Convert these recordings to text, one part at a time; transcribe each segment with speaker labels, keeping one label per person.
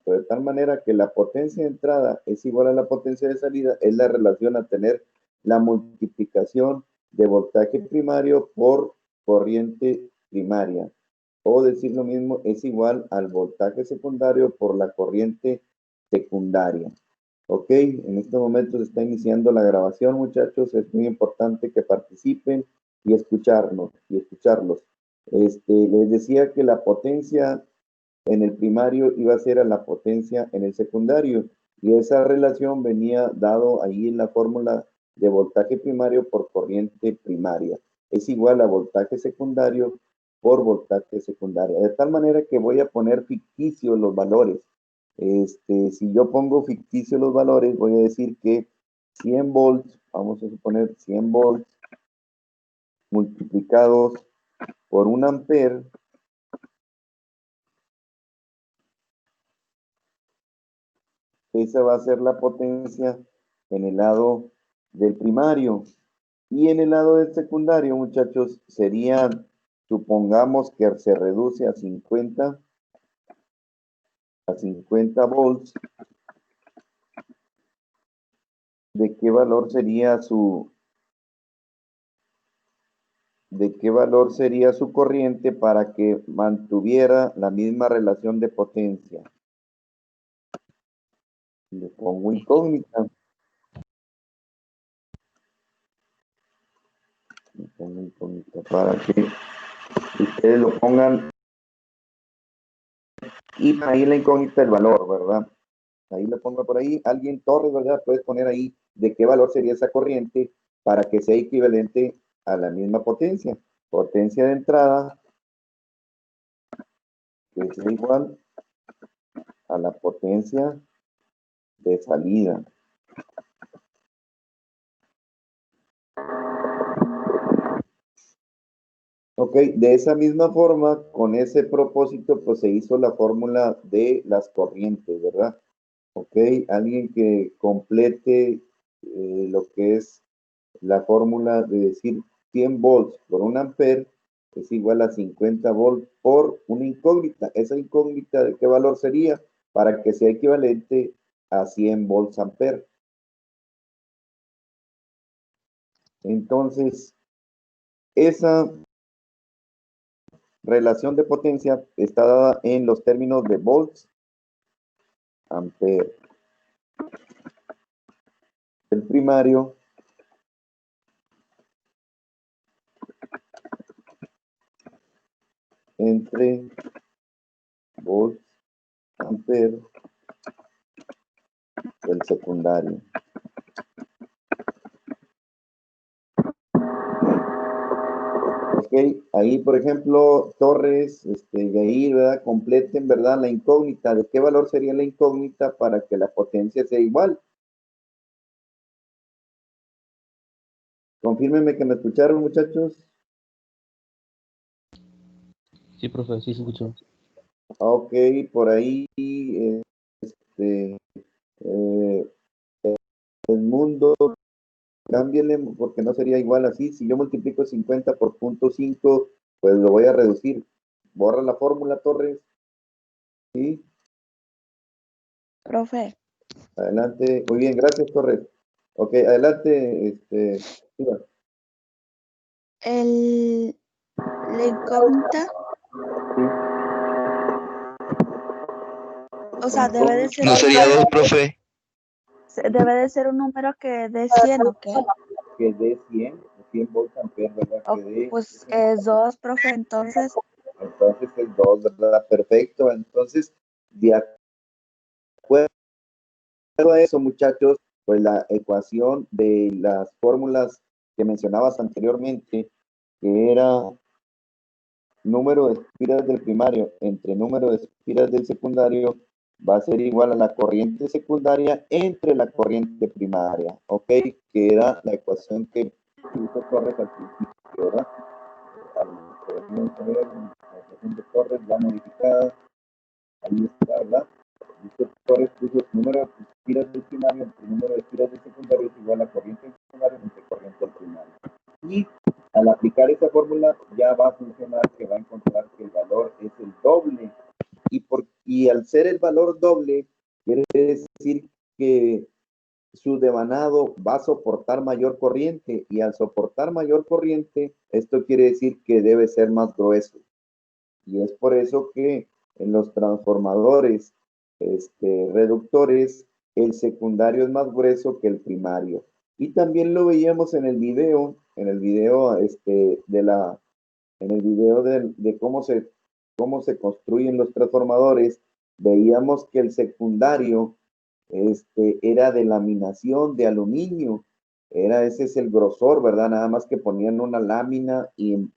Speaker 1: propósito, de tal manera que la potencia de entrada es igual a la potencia de salida, es la relación a tener la multiplicación de voltaje primario por corriente primaria. O decir lo mismo, es igual al voltaje secundario por la corriente secundaria. Ok, en este momento se está iniciando la grabación, muchachos. Es muy importante que participen y escucharlos. Les decía que la potencia en el primario iba a ser a la potencia en el secundario, y esa relación venía dado ahí en la fórmula de voltaje primario por corriente primaria. Es igual a voltaje secundario por voltaje secundario. De tal manera que voy a poner ficticios los valores. Si yo pongo ficticios los valores, voy a decir que 100 volts, vamos a suponer 100 volts multiplicados por 1 ampere, esa va a ser la potencia en el lado del primario. Y en el lado del secundario, muchachos, serían, supongamos que se reduce a 50 volts. ¿De qué valor sería su corriente para que mantuviera la misma relación de potencia? Le pongo incógnita. Para que ustedes lo pongan. Y ahí la incógnita el valor, ¿verdad? Ahí le pongo por ahí. Alguien, Torres, ¿verdad? Puedes poner ahí de qué valor sería esa corriente para que sea equivalente a la misma potencia. Potencia de entrada, que es igual a la potencia de salida. Ok, de esa misma forma, con ese propósito, pues se hizo la fórmula de las corrientes, ¿verdad? Ok, alguien que complete lo que es la fórmula de decir 100 volts por 1 ampere es igual a 50 volts por una incógnita. Esa incógnita, ¿de qué valor sería? Para que sea equivalente a 100 volts ampere. Entonces, esa relación de potencia está dada en los términos de volts ampere. El primario entre volts ampere del secundario. Ok, ahí por ejemplo, Torres, Yair, ¿verdad? Completen, ¿verdad? La incógnita. ¿De qué valor sería la incógnita para que la potencia sea igual? Confírmenme que me escucharon, muchachos.
Speaker 2: Sí, profe, sí se escuchó.
Speaker 1: Ok, por ahí, el mundo, cámbienle porque no sería igual así. Si yo multiplico 50 por 0.5, pues lo voy a reducir. Borra la fórmula, Torres. ¿Sí?
Speaker 3: Profe.
Speaker 1: Adelante. Muy bien, gracias, Torres. Ok, adelante, Iván.
Speaker 3: La incógnita. O sea, debe de ser.
Speaker 4: ¿No sería 2, profe?
Speaker 3: Debe de ser un número que dé 100, ¿o qué?
Speaker 1: Que dé 100 volts ampere, ¿verdad?
Speaker 3: Oh, pues es 2, profe, entonces.
Speaker 1: Entonces es 2, ¿verdad? Perfecto. Entonces, de acuerdo a eso, muchachos, pues la ecuación de las fórmulas que mencionabas anteriormente, que era número de espiras del primario entre número de espiras del secundario, va a ser igual a la corriente secundaria entre la corriente primaria, ¿ok? Que era la ecuación que hizo Torres al principio, ¿verdad? La ecuación de Torres ya modificada, ahí está, ¿verdad? Dice Torres puso número de espiras del primario entre número de espiras del secundario es igual a corriente secundaria entre corriente del primario. Y al aplicar esa fórmula ya va a funcionar, que va a encontrar que el valor es el doble. Y Y al ser el valor doble, quiere decir que su devanado va a soportar mayor corriente, y al soportar mayor corriente, esto quiere decir que debe ser más grueso. Y es por eso que en los transformadores reductores, el secundario es más grueso que el primario. Y también lo veíamos en el video, de cómo se construyen los transformadores. Veíamos que el secundario era de laminación de aluminio. Ese es el grosor, ¿verdad? Nada más que ponían una lámina y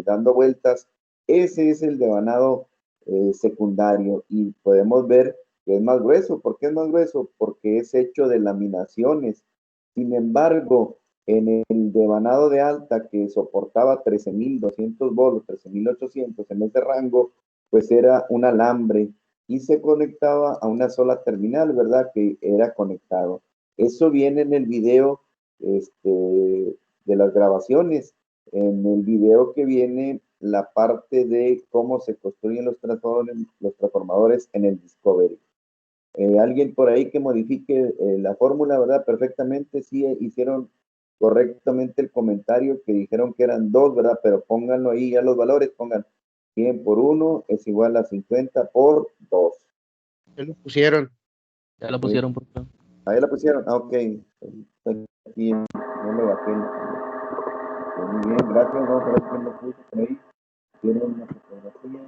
Speaker 1: dando vueltas. Ese es el devanado secundario, y podemos ver que es más grueso. ¿Por qué es más grueso? Porque es hecho de laminaciones. Sin embargo, en el devanado de alta, que soportaba 13.200 volts, 13.800 en ese rango, pues era un alambre y se conectaba a una sola terminal, ¿verdad? Que era conectado. Eso viene en el video de las grabaciones. En el video que viene la parte de cómo se construyen los transformadores en el Discovery. Alguien por ahí que modifique la fórmula, ¿verdad? Perfectamente, sí hicieron correctamente el comentario, que dijeron que eran 2, ¿verdad? Pero pónganlo ahí, ya los valores, pongan 100 por 1 es igual a 50 por 2.
Speaker 4: Ya lo pusieron.
Speaker 2: Ya la pusieron, profe.
Speaker 1: Ahí la pusieron, ok. Aquí no le bajé. Muy bien, gracias. Vamos a ver quién lo puso por ahí. Tiene una fotografía.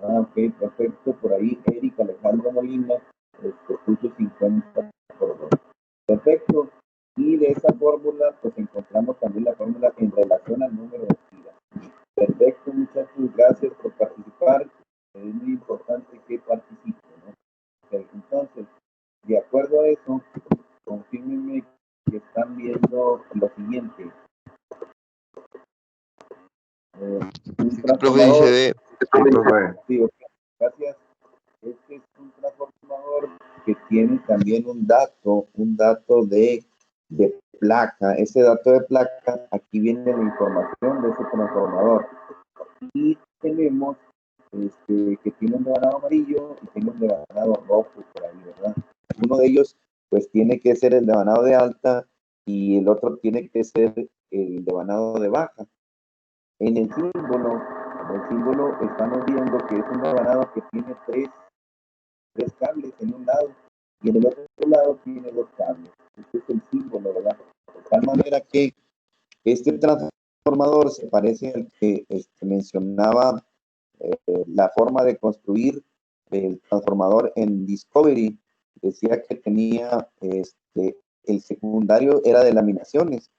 Speaker 1: Ok, perfecto. Por ahí Eric Alejandro Molina puso 50 por 2. Perfecto. Y de esa fórmula, pues encontramos también la fórmula en relación al número de giras. Perfecto, muchachos. Gracias por participar. Es muy importante que participen, ¿no? Okay, entonces, de acuerdo a eso, confírmenme que están viendo lo siguiente. Un transformador. Sí, okay. Gracias. Este es un transformador que tiene también un dato de placa. Ese dato de placa, aquí viene la información de ese transformador. Y tenemos que tiene un devanado amarillo y tiene un devanado rojo por ahí, ¿verdad? Uno de ellos, pues, tiene que ser el devanado de alta y el otro tiene que ser el devanado de baja. En el símbolo estamos viendo que es un devanado que tiene tres cables en un lado, y en el otro lado tiene 2 cables. Este es el símbolo, ¿verdad? De tal manera que este transformador se parece al que mencionaba la forma de construir el transformador en Discovery. Decía que tenía el secundario era de laminaciones,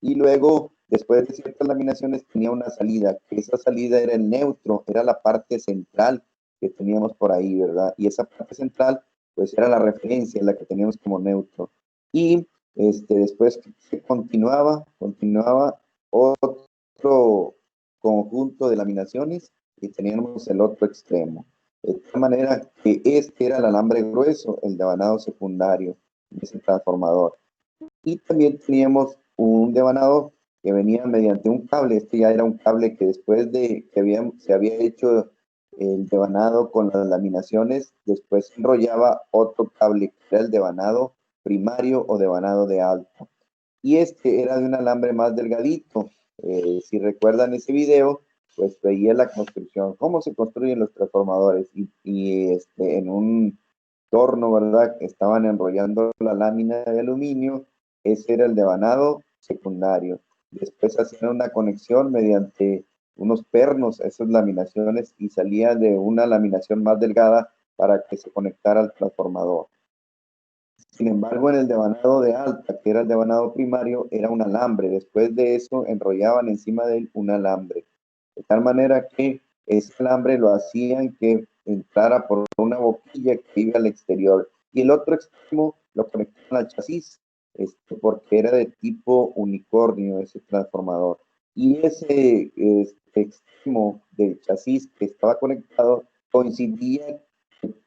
Speaker 1: y luego, después de ciertas laminaciones, tenía una salida, que esa salida era el neutro, era la parte central que teníamos por ahí, ¿verdad? Y esa parte central, pues era la referencia, la que teníamos como neutro. Y después se continuaba otro conjunto de laminaciones y teníamos el otro extremo. De tal manera que era el alambre grueso, el devanado secundario de ese transformador. Y también teníamos un devanado que venía mediante un cable. Este ya era un cable que después de que se había hecho el devanado con las laminaciones, después se enrollaba otro cable que era el devanado primario o devanado de alto. Y era de un alambre más delgadito. Si recuerdan ese video, pues veía la construcción, cómo se construyen los transformadores, y en un torno, ¿verdad? Estaban enrollando la lámina de aluminio. Ese era el devanado secundario. Después hacían una conexión mediante unos pernos a esas laminaciones, y salía de una laminación más delgada para que se conectara al transformador. Sin embargo, en el devanado de alta, que era el devanado primario, era un alambre. Después de eso, enrollaban encima de él un alambre. De tal manera que ese alambre lo hacían que entrara por una boquilla que iba al exterior. Y el otro extremo lo conectaban al chasis, porque era de tipo unicornio ese transformador. Y ese extremo del chasis que estaba conectado coincidía,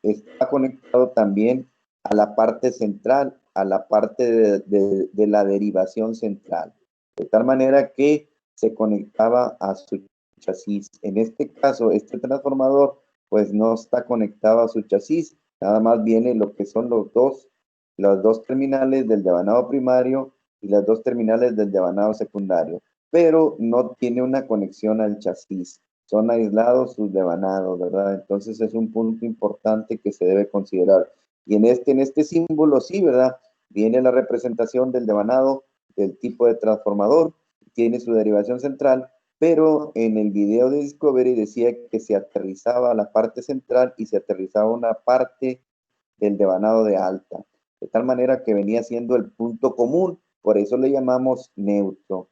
Speaker 1: estaba conectado también a la parte central, a la parte de la derivación central, de tal manera que se conectaba a su chasis. En este caso, este transformador pues no está conectado a su chasis, nada más viene lo que son las dos terminales del devanado primario y las dos terminales del devanado secundario, pero no tiene una conexión al chasis. Son aislados sus devanados, ¿verdad? Entonces es un punto importante que se debe considerar. Y en este símbolo sí, ¿verdad? Viene la representación del devanado, del tipo de transformador, tiene su derivación central, pero en el video de Discovery decía que se aterrizaba la parte central y se aterrizaba una parte del devanado de alta, de tal manera que venía siendo el punto común, por eso le llamamos neutro.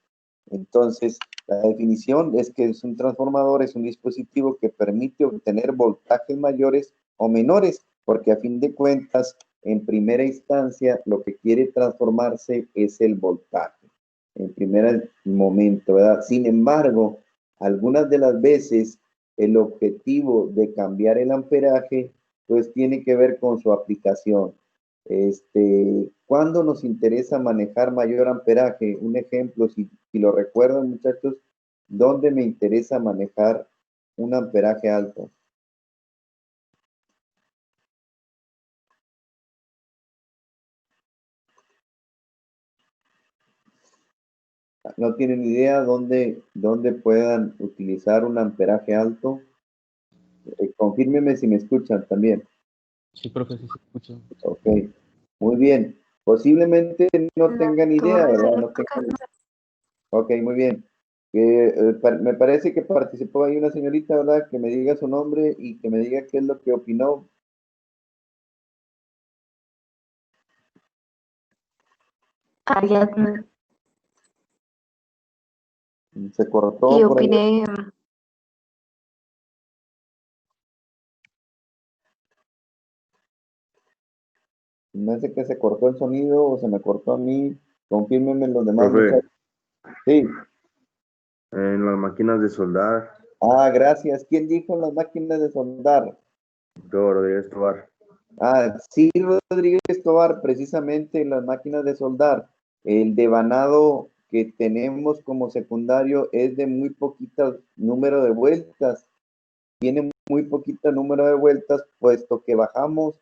Speaker 1: Entonces, la definición es que es un transformador, es un dispositivo que permite obtener voltajes mayores o menores, porque a fin de cuentas, en primera instancia, lo que quiere transformarse es el voltaje en primer momento, ¿verdad? Sin embargo, algunas de las veces el objetivo de cambiar el amperaje pues tiene que ver con su aplicación. ¿Cuándo nos interesa manejar mayor amperaje? Un ejemplo, si lo recuerdan, muchachos, ¿dónde me interesa manejar un amperaje alto? ¿No tienen idea dónde puedan utilizar un amperaje alto? Confírmeme si me escuchan también.
Speaker 2: Sí, profe, sí se escucha.
Speaker 1: Ok, muy bien. Posiblemente no tengan idea, ¿verdad? No tengan... Ok, muy bien. Me parece que participó ahí una señorita, ¿verdad? Que me diga su nombre y que me diga qué es lo que opinó.
Speaker 5: Ariadna.
Speaker 1: Se cortó
Speaker 5: Y
Speaker 1: por ahí.
Speaker 5: opiné,
Speaker 1: Me hace que se cortó el sonido o se me cortó a mí. Confírmenme los demás.
Speaker 6: Profe,
Speaker 1: muchachos. Sí.
Speaker 6: en las máquinas de soldar,
Speaker 1: Ah, gracias. ¿Quién dijo las máquinas de soldar?
Speaker 6: Rodríguez Tobar.
Speaker 1: Ah, sí, Rodríguez Tobar, precisamente las máquinas de soldar. El devanado que tenemos como secundario es de muy poquito número de vueltas. Tiene muy poquito número de vueltas, puesto que bajamos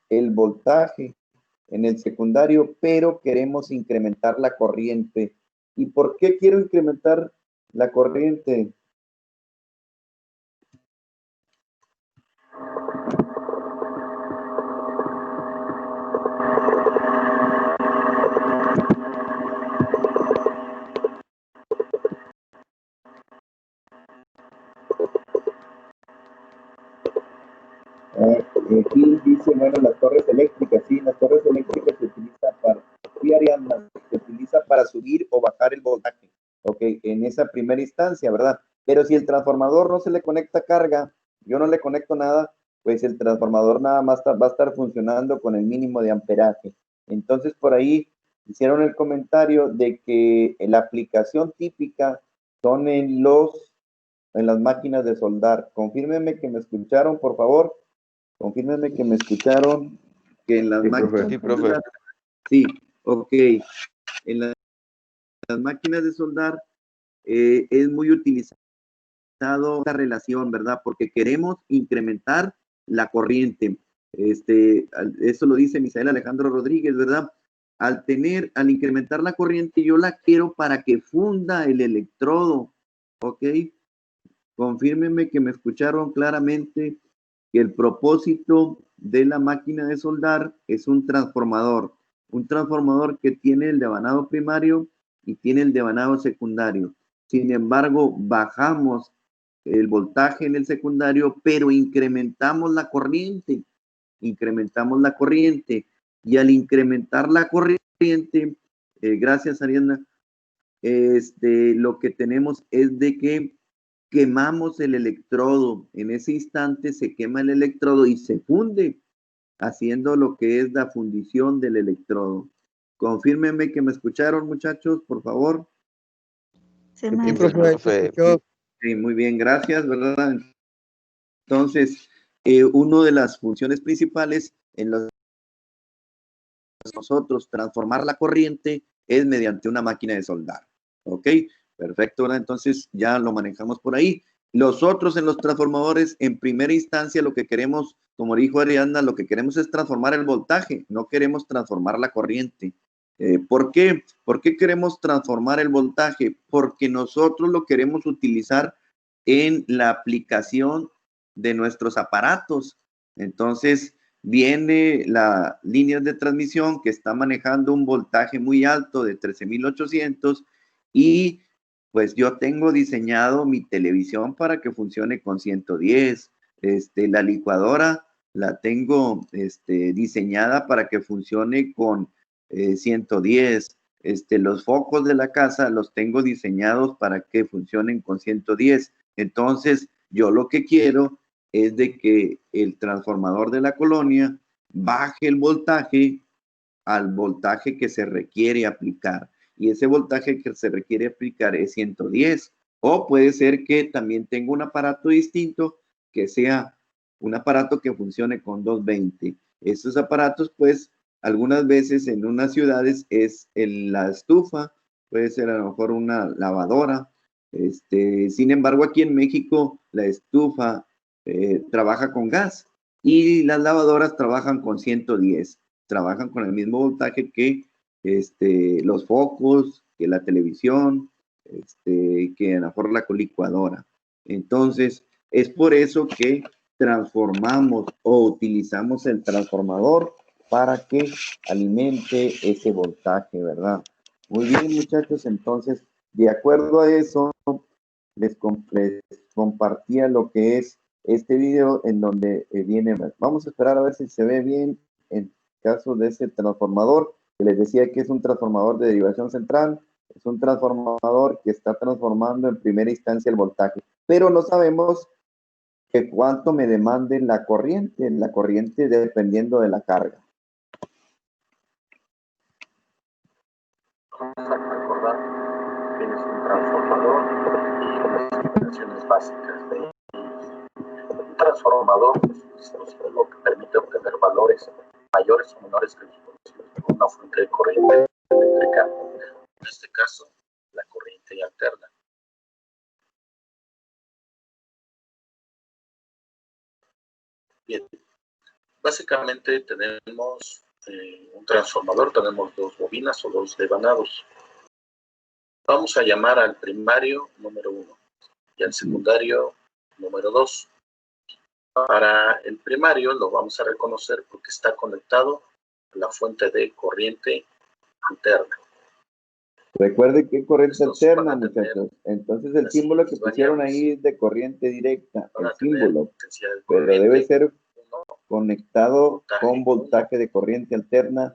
Speaker 1: el voltaje en el secundario, pero queremos incrementar la corriente. ¿Y por qué quiero incrementar la corriente? Aquí dice, bueno, las torres eléctricas, sí, las torres eléctricas se utiliza para, sí, Ariadna, se utiliza para subir o bajar el voltaje, ok, en esa primera instancia, ¿verdad? Pero si el transformador no se le conecta carga, yo no le conecto nada, pues el transformador nada más va a estar funcionando con el mínimo de amperaje. Entonces, por ahí hicieron el comentario de que la aplicación típica son en las máquinas de soldar. Confírmenme que me escucharon, por favor. Confírmenme que me escucharon, que en las
Speaker 6: Sí,
Speaker 1: máquinas...
Speaker 6: profe.
Speaker 1: Sí, profe. Sí, ok. En las máquinas de soldar es muy utilizado esta relación, ¿verdad? Porque queremos incrementar la corriente. Eso lo dice Misael Alejandro Rodríguez, ¿verdad? Al incrementar la corriente, yo la quiero para que funda el electrodo, ¿ok? Confírmenme que me escucharon claramente que el propósito de la máquina de soldar es un transformador que tiene el devanado primario y tiene el devanado secundario. Sin embargo, bajamos el voltaje en el secundario, pero incrementamos la corriente, y al incrementar la corriente, gracias Ariana, lo que tenemos es de que quemamos el electrodo. En ese instante se quema el electrodo y se funde, haciendo lo que es la fundición del electrodo. Confírmenme que me escucharon, muchachos, por favor.
Speaker 3: Sí,
Speaker 4: Sí,
Speaker 3: maestro.
Speaker 4: profe, se escuchó.
Speaker 1: Sí, muy bien, gracias, ¿verdad? Entonces, una de las funciones principales en las nosotros transformar la corriente es mediante una máquina de soldar, ¿ok? Perfecto, ¿verdad? Entonces ya lo manejamos por ahí. Los otros en los transformadores, en primera instancia, lo que queremos, como dijo Ariadna, lo que queremos es transformar el voltaje, no queremos transformar la corriente. ¿Por qué? ¿Por qué queremos transformar el voltaje? Porque nosotros lo queremos utilizar en la aplicación de nuestros aparatos. Entonces, viene la línea de transmisión que está manejando un voltaje muy alto de 13,800 y pues yo tengo diseñado mi televisión para que funcione con 110. La licuadora la tengo diseñada para que funcione con 110. Los focos de la casa los tengo diseñados para que funcionen con 110. Entonces, yo lo que quiero es de que el transformador de la colonia baje el voltaje al voltaje que se requiere aplicar. Y ese voltaje que se requiere aplicar es 110. O puede ser que también tenga un aparato distinto que sea un aparato que funcione con 220. Estos aparatos, pues, algunas veces en unas ciudades es la estufa, puede ser a lo mejor una lavadora. Sin embargo, aquí en México la estufa trabaja con gas y las lavadoras trabajan con 110. Trabajan con el mismo voltaje que los focos, que la televisión, que a lo mejor la licuadora. Entonces, es por eso que transformamos o utilizamos el transformador para que alimente ese voltaje, ¿verdad? Muy bien, muchachos, entonces, de acuerdo a eso, les compartía lo que es este video en donde viene, vamos a esperar a ver si se ve bien en caso de ese transformador, que les decía que es un transformador de derivación central, es un transformador que está transformando en primera instancia el voltaje, pero no sabemos que cuánto me demande la corriente dependiendo de la carga.
Speaker 5: Vamos a recordar que es un transformador y las operaciones básicas de un transformador, es lo que permite obtener valores mayores o menores que los conocidos por una fuente de corriente eléctrica, en este caso la corriente alterna. Bien, básicamente tenemos un transformador, tenemos dos bobinas o dos devanados. Vamos a llamar al primario número 1 y al secundario número 2. Para el primario lo vamos a reconocer porque está conectado a la fuente de corriente alterna.
Speaker 1: Recuerden que corriente alterna, muchachos. Entonces el símbolo que pusieron ahí es de corriente directa, el símbolo, pero debe ser conectado con voltaje de corriente alterna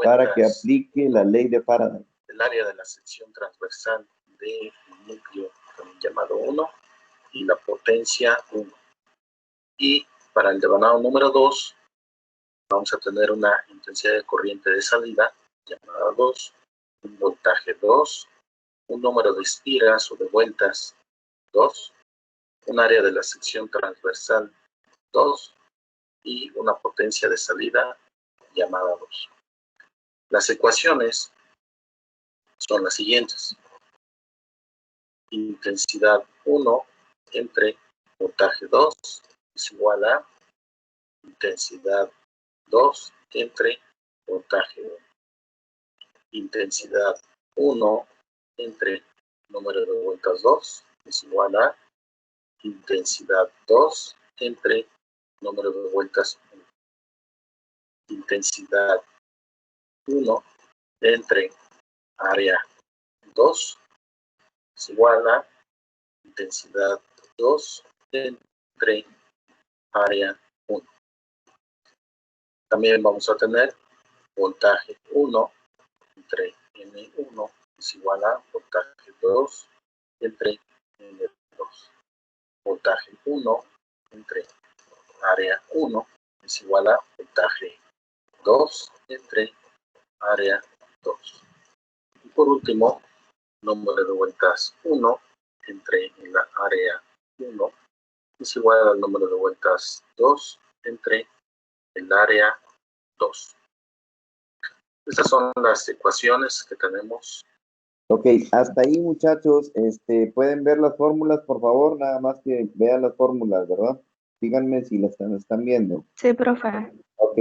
Speaker 1: para que aplique la ley de Faraday.
Speaker 5: El área de la sección transversal del núcleo, también llamado 1, y la potencia 1. Y para el devanado número 2, vamos a tener una intensidad de corriente de salida, llamada 2, un voltaje 2, un número de espiras o de vueltas 2, un área de la sección transversal 2 y una potencia de salida llamada 2. Las ecuaciones son las siguientes. Intensidad 1 entre voltaje 2 es igual a intensidad 2 entre voltaje 1. Intensidad 1 entre número de vueltas 2 es igual a intensidad 2 entre número de vueltas 1. Intensidad 1 entre área 2 es igual a intensidad 2 entre área 1. También vamos a tener voltaje 1 entre N1 es igual a voltaje 2 entre N2. Voltaje 1 entre área 1 es igual a voltaje 2 entre área 2. Y por último, número de vueltas 1 entre la área 1 es igual al número de vueltas 2 entre el área 2. Estas son las ecuaciones que tenemos
Speaker 1: Ok, hasta ahí muchachos, pueden ver las fórmulas, por favor, nada más que vean las fórmulas, ¿verdad? Díganme si las están viendo.
Speaker 3: Sí, profe.
Speaker 1: Ok,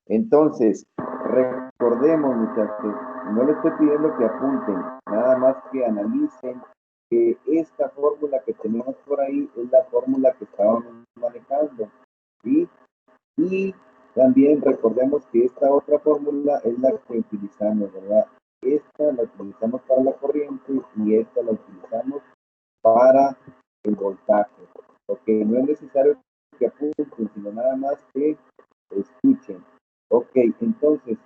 Speaker 1: entonces, recordemos muchachos, no les estoy pidiendo que apunten, nada más que analicen que esta fórmula que tenemos por ahí es la fórmula que estábamos manejando, ¿sí? Y también recordemos que esta otra fórmula es la que utilizamos, ¿verdad? Esta la utilizamos para la corriente y esta la utilizamos para el voltaje. Ok, no es necesario que apunten, sino nada más que escuchen. Ok, entonces,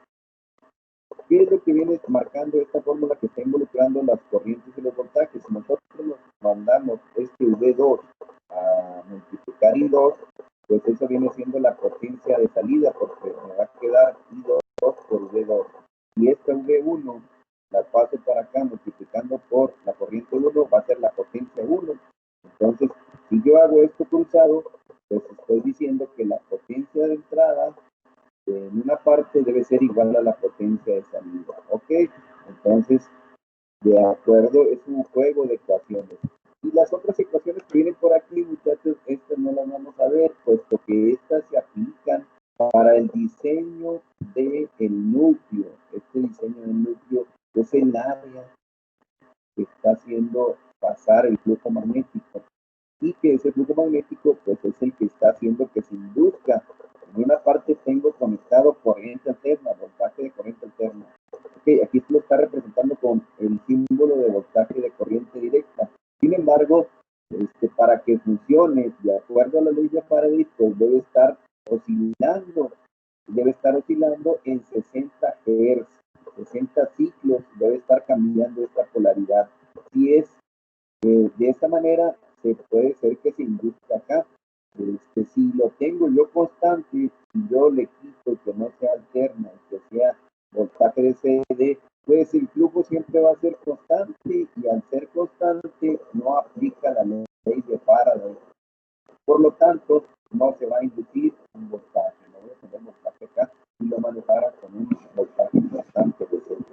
Speaker 1: ¿qué es lo que viene marcando esta fórmula que está involucrando las corrientes y los voltajes? Si nosotros nos mandamos este V2 a multiplicar I2, pues eso viene siendo la potencia de salida, porque me va a quedar I2 por V2. Y esta V1 la paso para acá multiplicando por la corriente 1, va a ser la potencia 1. Entonces, si yo hago esto cruzado, pues estoy diciendo que la potencia de entrada en una parte debe ser igual a la potencia de salida. ¿Ok? Entonces, de acuerdo, es un juego de ecuaciones. Y las otras ecuaciones que vienen por aquí, muchachos, estas no las vamos a ver, puesto que estas se aplican para el diseño del núcleo. Este diseño del núcleo es el área que está haciendo pasar el flujo magnético. Y que ese flujo magnético, pues es el que está haciendo que se induzca. En una parte tengo conectado corriente alterna, voltaje de corriente alterna. Ok, aquí se lo está representando con el símbolo de voltaje de corriente directa. Sin embargo, para que funcione de acuerdo a la ley de Faraday, pues debe estar oscilando en 60 Hz, 60 ciclos, debe estar cambiando esta polaridad. Si es de esta manera, se puede ser que se induzca acá. Si lo tengo yo constante y yo le quito que no sea alterna, que sea voltaje de CD, pues el flujo siempre va a ser constante y al ser constante no aplica la ley de Faraday. Por lo tanto, no se va a inducir un voltaje. No voy a poner voltaje acá y lo manejara con un voltaje constante de CD.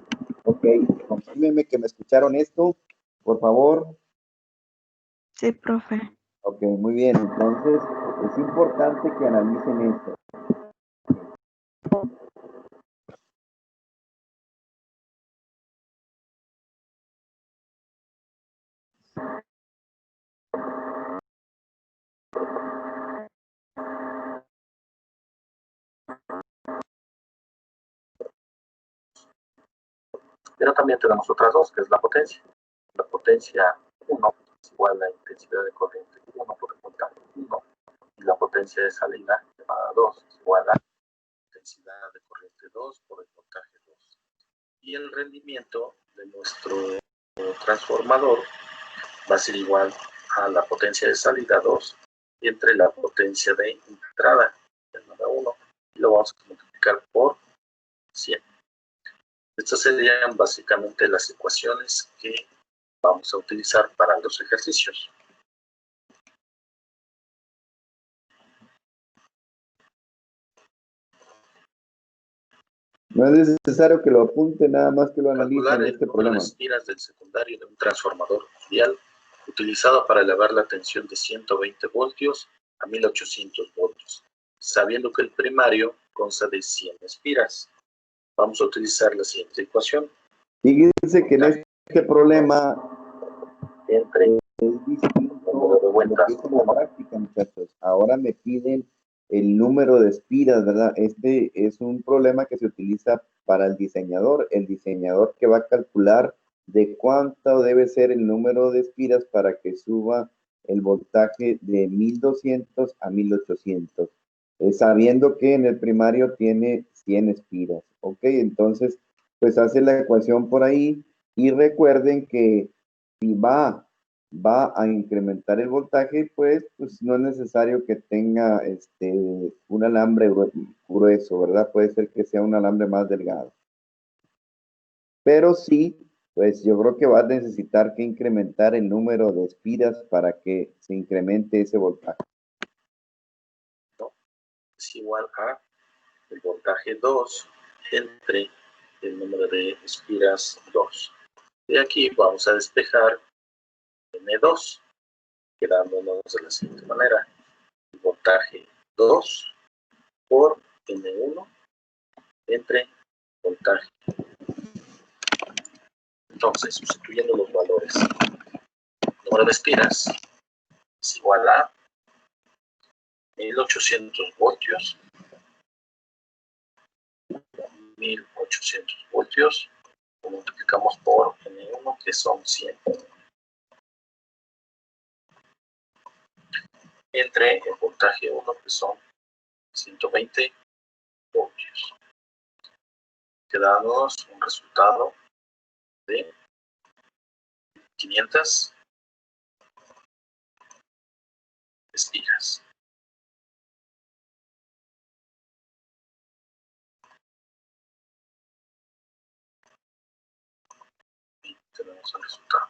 Speaker 1: Ok, confírmenme que me escucharon esto, por favor.
Speaker 3: Sí, profe.
Speaker 1: Ok, muy bien. Entonces, es importante que analicen esto.
Speaker 5: Pero también tenemos otras dos, que es la potencia. La potencia 1 es igual a la intensidad de corriente 1 por el voltaje 1. Y la potencia de salida, llamada 2, es igual a la intensidad de corriente 2 por el voltaje 2. Y el rendimiento de nuestro transformador va a ser igual a la potencia de salida 2 y entre la potencia de entrada, llamada 1, y lo vamos a multiplicar por 100. Estas serían básicamente las ecuaciones que vamos a utilizar para los ejercicios.
Speaker 1: No es necesario que lo apunten, nada más que lo analicen
Speaker 5: Calcular
Speaker 1: este
Speaker 5: el número
Speaker 1: problema.
Speaker 5: de espiras del secundario de un transformador dial utilizado para elevar la tensión de 120 voltios a 1800 voltios, sabiendo que el primario consta de 100 espiras. Vamos a utilizar la siguiente ecuación.
Speaker 1: Fíjense que en este problema
Speaker 5: Entre
Speaker 1: es distinto
Speaker 5: número de
Speaker 1: a lo
Speaker 5: vueltas
Speaker 1: que es en la práctica, muchachos. Ahora me piden el número de espiras, ¿verdad? Este es un problema que se utiliza para el diseñador que va a calcular de cuánto debe ser el número de espiras para que suba el voltaje de 1200 a 1800, sabiendo que en el primario tiene 100 espiras, ¿ok? Entonces, pues hace la ecuación por ahí y recuerden que si va a incrementar el voltaje, pues no es necesario que tenga un alambre grueso, ¿verdad? Puede ser que sea un alambre más delgado. Pero sí, pues yo creo que va a necesitar que incrementar el número de espiras para que se incremente ese voltaje.
Speaker 5: Es igual a el voltaje 2 entre el número de espiras 2. De aquí vamos a despejar N2, quedándonos de la siguiente manera. El voltaje 2 por N1 entre voltaje. Entonces, sustituyendo los valores, el número de espiras es igual a 1800 voltios, 1800 voltios, lo multiplicamos por N1, que son 100, entre el voltaje 1, que son 120 voltios. Quedamos un resultado de 500 espiras. Y tenemos el resultado.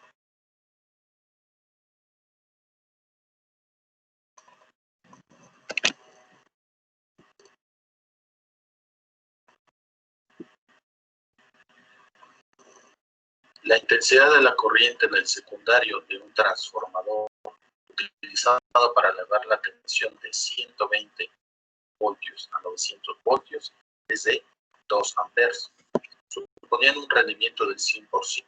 Speaker 5: La intensidad de la corriente en el secundario de un transformador utilizado para elevar la tensión de 120 voltios a 900 voltios es de 2 amperes, suponiendo un rendimiento del 100%.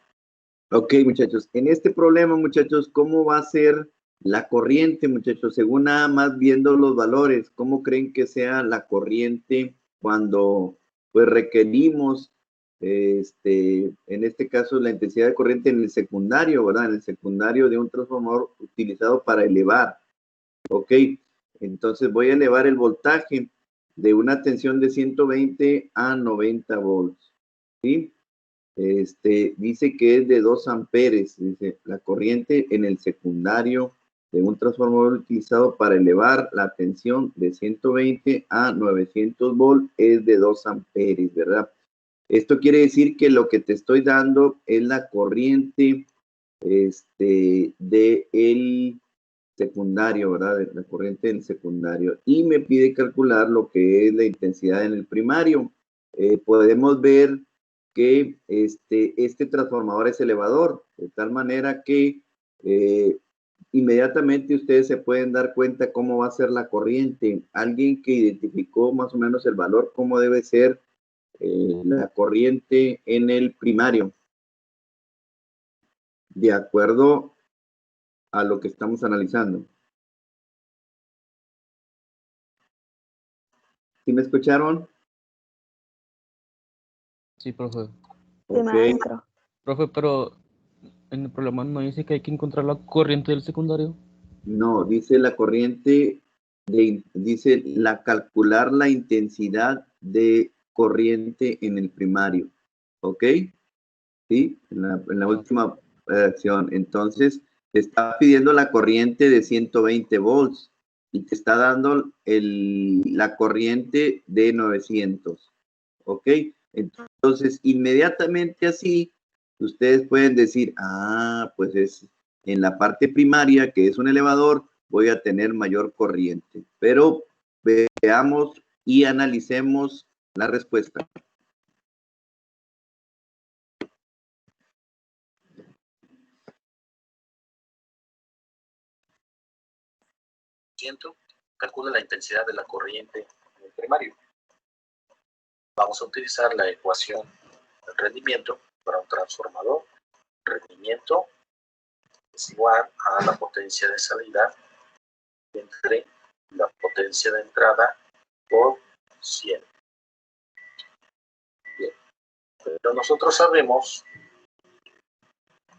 Speaker 1: Ok, muchachos. En este problema, muchachos, ¿cómo va a ser la corriente, muchachos? Según nada más viendo los valores, ¿cómo creen que sea la corriente cuando pues requerimos, en este caso, la intensidad de corriente en el secundario, ¿verdad? En el secundario de un transformador utilizado para elevar. Ok, entonces voy a elevar el voltaje de una tensión de 120 a 90 volts, ¿sí? Dice que es de 2 amperes, dice, la corriente en el secundario de un transformador utilizado para elevar la tensión de 120 a 900 volts es de 2 amperes, ¿verdad? Esto quiere decir que lo que te estoy dando es la corriente de el secundario, ¿verdad? De la corriente del secundario. Y me pide calcular lo que es la intensidad en el primario. Podemos ver que este transformador es elevador, de tal manera que inmediatamente ustedes se pueden dar cuenta cómo va a ser la corriente. Alguien que identificó más o menos el valor, cómo debe ser la corriente en el primario, de acuerdo a lo que estamos analizando. ¿Sí me escucharon?
Speaker 2: Sí, profe.
Speaker 3: Sí,
Speaker 1: Ok.
Speaker 3: maestro.
Speaker 2: Profe, pero en el problema no dice que hay que encontrar la corriente del secundario.
Speaker 1: No, dice la corriente, dice calcular la intensidad de corriente en el primario. ¿Ok? ¿Sí? En la última acción. Entonces, te está pidiendo la corriente de 120 volts y te está dando la corriente de 900. ¿Ok? Entonces, inmediatamente así, ustedes pueden decir, pues es en la parte primaria, que es un elevador, voy a tener mayor corriente. Pero veamos y analicemos la respuesta.
Speaker 5: Calcula la intensidad de la corriente en el primario. Vamos a utilizar la ecuación del rendimiento para un transformador. Rendimiento es igual a la potencia de salida entre la potencia de entrada por 100. Bien. Pero nosotros sabemos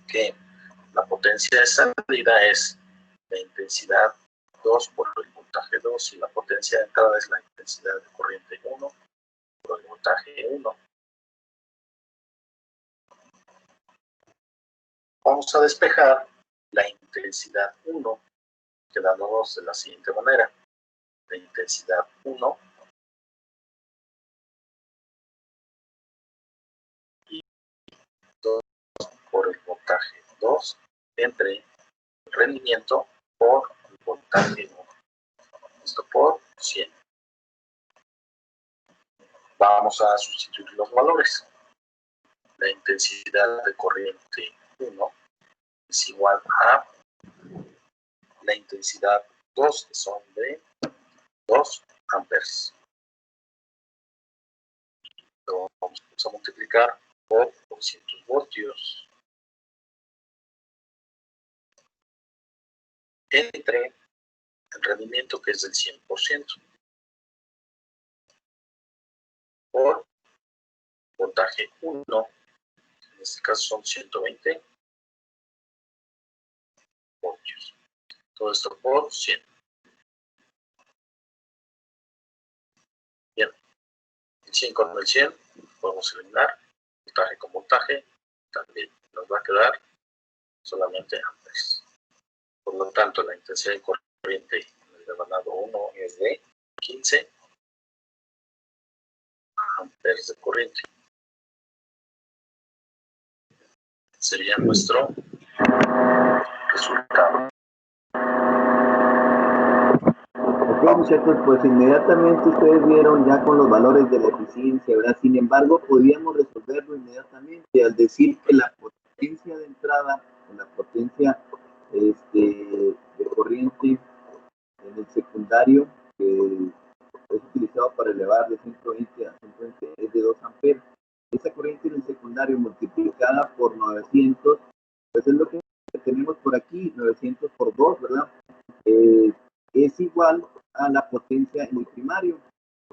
Speaker 5: que la potencia de salida es la intensidad 2 por el voltaje 2 y la potencia de entrada es la intensidad de corriente 1 por el voltaje 1. Vamos a despejar la intensidad 1, quedándonos de la siguiente manera. La intensidad 1 y 2 por el voltaje 2 entre el rendimiento por el voltaje 1. Esto por 100. Vamos a sustituir los valores. La intensidad de corriente 1 es igual a la intensidad 2, que son de 2 amperes. Lo vamos a multiplicar por 200 voltios entre el rendimiento, que es del 100%, por voltaje 1, en este caso son 120 voltios. Todo esto por 100. Bien, el 100 con el 100 podemos eliminar, voltaje con voltaje, también nos va a quedar solamente amperes. Por lo tanto, la intensidad de corriente en el devanado 1 es de 15 amperes de corriente. Sería nuestro resultado.
Speaker 1: Ok, muchachos, pues inmediatamente ustedes vieron ya con los valores de la eficiencia, ¿verdad? Sin embargo, podíamos resolverlo inmediatamente al decir que la potencia de entrada, la potencia de corriente en el secundario, que es utilizado para elevar de 120 a 120, es de 2 amperes. Esa corriente en el secundario multiplicada por 900, pues es lo que tenemos por aquí, 900 por 2, ¿verdad? Es igual a la potencia en el primario,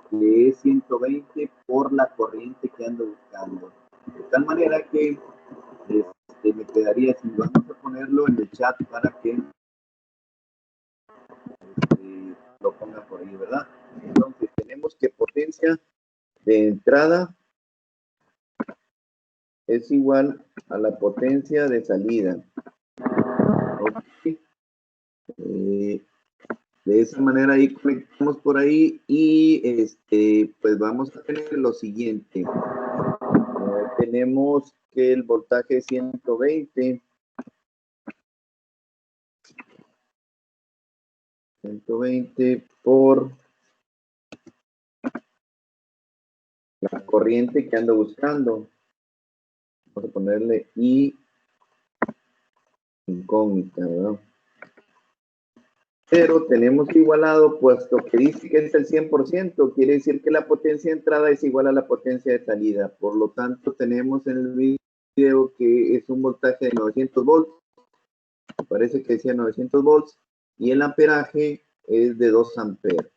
Speaker 1: que es 120 por la corriente que ando buscando. De tal manera que me quedaría, si vamos a ponerlo en el chat para que lo ponga por ahí, ¿verdad? Entonces tenemos que potencia de entrada es igual a la potencia de salida. Okay. De esa manera ahí conectamos por ahí y pues vamos a tener lo siguiente. Tenemos que el voltaje es 120 por la corriente que ando buscando. Vamos a ponerle I incógnita, ¿verdad? Pero tenemos igualado, puesto que dice que es el 100%, quiere decir que la potencia de entrada es igual a la potencia de salida. Por lo tanto, tenemos en el video que es un voltaje de 900 volts. Me parece que decía 900 volts. Y el amperaje es de 2 amperes.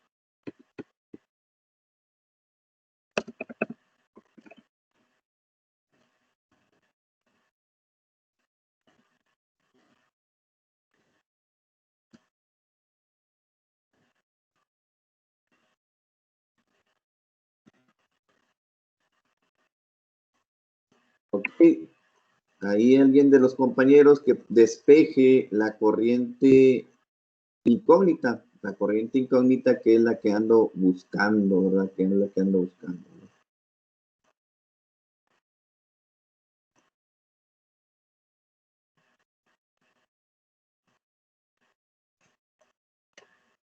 Speaker 1: Ok, ahí alguien de los compañeros que despeje la corriente incógnita, que es la que ando buscando, ¿verdad? Que es la que ando buscando.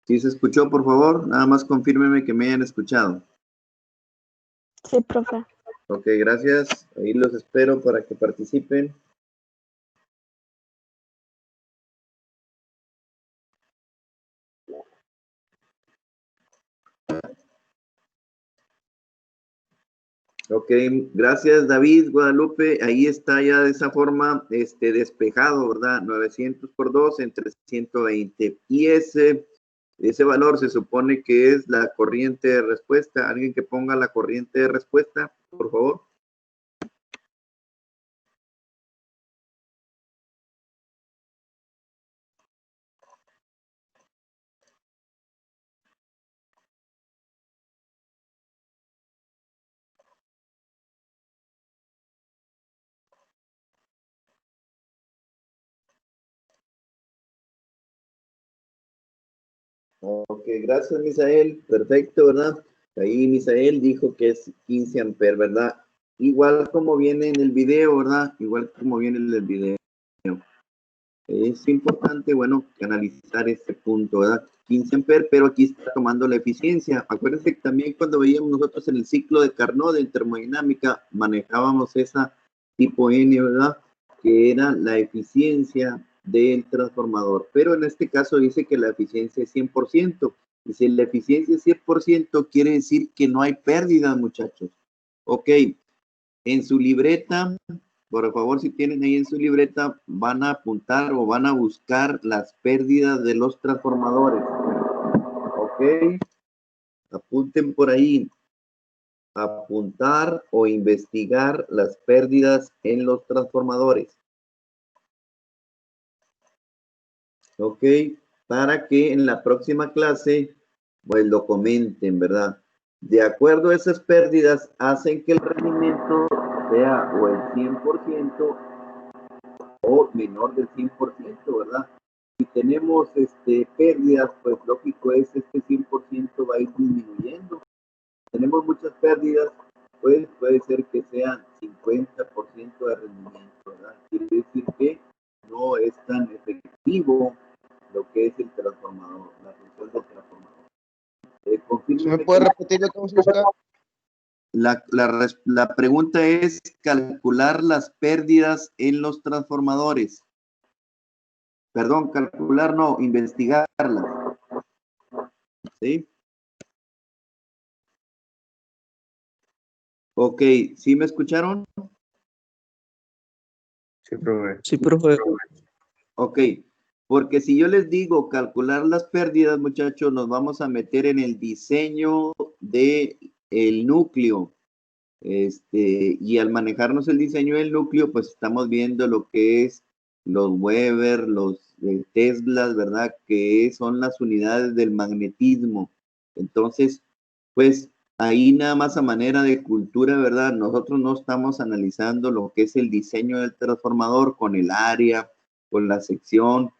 Speaker 1: ¿Sí se escuchó, por favor? Nada más confírmeme que me hayan escuchado.
Speaker 3: Sí, profe.
Speaker 1: Ok, gracias. Ahí los espero para que participen. Ok, gracias David, Guadalupe. Ahí está ya de esa forma despejado, ¿verdad? 900 por 2 entre 120. Y ese valor se supone que es la corriente de respuesta. ¿Alguien que ponga la corriente de respuesta, por favor? Ok, gracias Misael, perfecto, ¿verdad? Ahí Misael dijo que es 15 amperes, ¿verdad? Igual como viene en el video, ¿verdad? Igual como viene en el video. Es importante, bueno, analizar este punto, ¿verdad? 15 amperes, pero aquí está tomando la eficiencia. Acuérdense que también cuando veíamos nosotros en el ciclo de Carnot en termodinámica, manejábamos esa tipo N, ¿verdad? que era la eficiencia del transformador. Pero en este caso dice que la eficiencia es 100%. Y si la eficiencia es 100%, quiere decir que no hay pérdidas, muchachos. Ok, en su libreta, por favor, si tienen ahí en su libreta, van a apuntar o van a buscar las pérdidas de los transformadores. Ok, apunten por ahí. Apuntar o investigar las pérdidas en los transformadores. Ok, para que en la próxima clase pues lo comenten, ¿verdad? De acuerdo a esas pérdidas hacen que el rendimiento sea o el 100% o menor del 100%, ¿verdad? Si tenemos pérdidas, pues lógico es 100% va a ir disminuyendo. Tenemos muchas pérdidas, pues puede ser que sean 50% de rendimiento, ¿verdad? Quiere decir que no es tan efectivo lo que es el transformador, la función del transformador.
Speaker 4: ¿Se me puede repetir entonces, Oscar?
Speaker 1: La pregunta es calcular las pérdidas en los transformadores. Perdón, calcular no, investigarlas. ¿Sí? Ok, ¿sí me escucharon?
Speaker 6: Sí, profe.
Speaker 2: Sí, profe.
Speaker 1: Ok, porque si yo les digo calcular las pérdidas, muchachos, nos vamos a meter en el diseño del núcleo. Y al manejarnos el diseño del núcleo, pues estamos viendo lo que es los Weber, los Teslas, ¿verdad? Que son las unidades del magnetismo. Entonces, pues ahí nada más a manera de cultura, ¿verdad? Nosotros no estamos analizando lo que es el diseño del transformador con el área, con la sección,